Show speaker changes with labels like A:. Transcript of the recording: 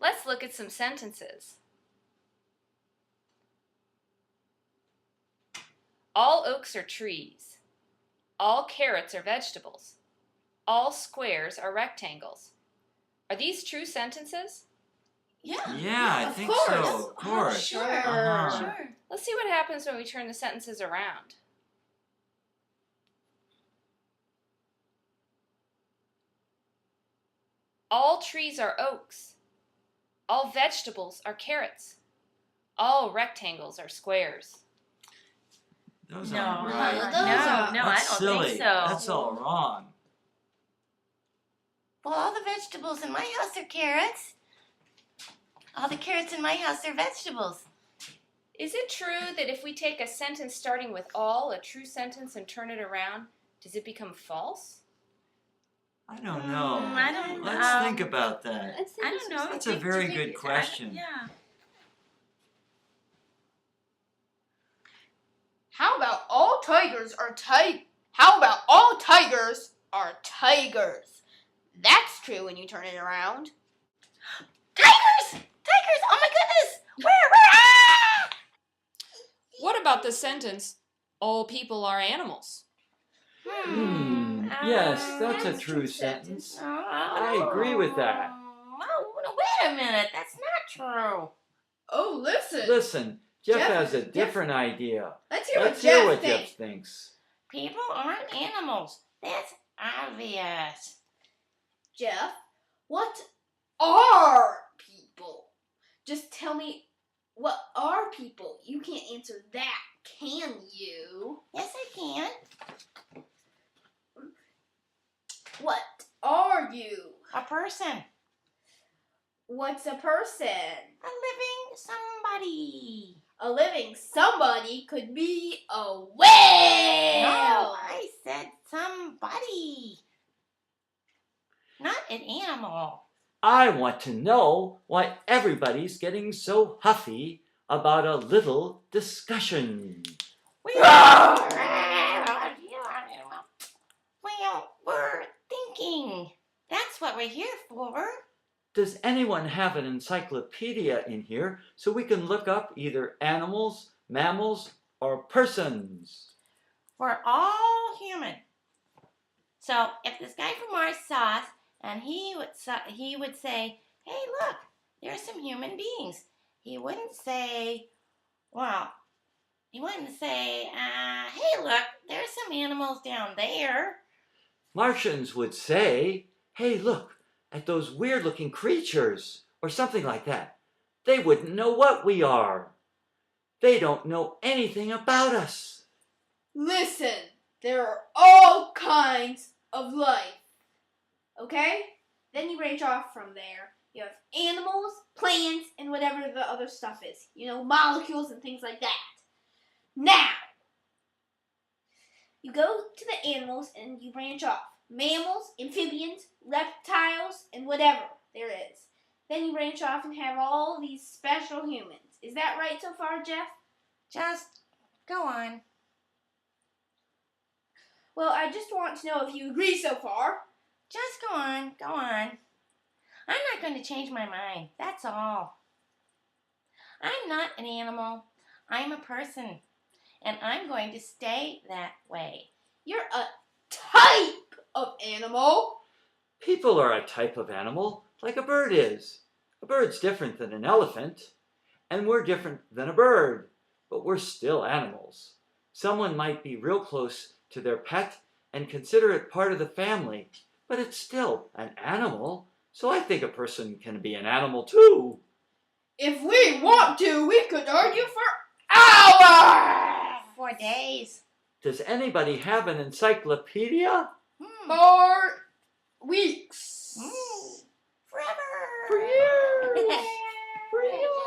A: Let's look at some sentences. All oaks are trees. All carrots are vegetables. All squares are rectangles. Are these true sentences?
B: Yeah.
C: Yeah, I think
B: course.
C: so. Of course.
B: Sure.
C: Uh-huh.
B: Sure.
A: Let's see what happens when we turn the sentences around. All trees are oaks. All vegetables are carrots. All rectangles are squares.
C: Those
B: No,
C: aren't
B: no,
C: right.
B: no,
C: That's
B: I don't
C: silly.
B: think so.
C: That's all wrong.
D: Well, all the vegetables in my house are carrots. All the carrots in my house are vegetables.
A: Is it true that if we take a sentence starting with all, a true sentence, and turn it around, does it become false?
C: I don't know.
B: I don't.
C: Let's think about that.
B: I don't know.
C: That's a very good question.
B: Yeah.
E: How about all tigers are How about all tigers are tigers? That's true when you turn it around.
D: Tigers! Tigers! Oh my goodness! Where? Ah!
A: What about the sentence, all people are animals?
F: Yes, that's a true sentence. I agree with that.
D: Oh, wait a minute. That's not true.
E: Oh, listen.
F: Listen, Jeff
E: Jeff-
F: has a different idea.
E: Let's hear
F: Let's
E: what
F: hear
E: Jeff
F: what
E: thinks.
F: Jeff thinks.
D: People aren't animals. That's obvious.
E: Jeff, what are people? Just tell me, what are people? You can't answer that, can you?
D: Yes, I can.
E: What are you?
D: A person.
E: What's a person?
D: A living somebody.
E: A living somebody could be a whale.
D: No, I said somebody. Not an animal.
F: I want to know why everybody's getting so huffy about a little discussion.
D: Well, we're thinking. That's what we're here for.
F: Does anyone have an encyclopedia in here so we can look up either animals, mammals, or persons?
D: We're all human. So if this guy from Mars saw us and he would say, hey, look, there's some human beings. He wouldn't say, hey, look, there's some animals down there.
F: Martians would say, hey, look at those weird-looking creatures, or something like that. They wouldn't know what we are. They don't know anything about us.
E: Listen, there are all kinds of life. Okay? Then you branch off from there. You have animals, plants, and whatever the other stuff is. You know, molecules and things like that. Now, you go to the animals and you branch off. Mammals, amphibians, reptiles, and whatever there is. Then you branch off and have all these special humans. Is that right so far, Jeff?
D: Just go on.
E: Well, I just want to know if you agree so far.
D: Just go on. Go on. I'm not going to change my mind. That's all. I'm not an animal. I'm a person. And I'm going to stay that way.
E: You're a type of animal.
F: People are a type of animal, like a bird is. A bird's different than an elephant, and we're different than a bird, but we're still animals. Someone might be real close to their pet and consider it part of the family, but it's still an animal, so I think a person can be an animal too.
E: If we want to, we could argue for hours.
D: For days.
F: Does anybody have an encyclopedia?
E: For weeks.
D: Forever.
F: For years. For years.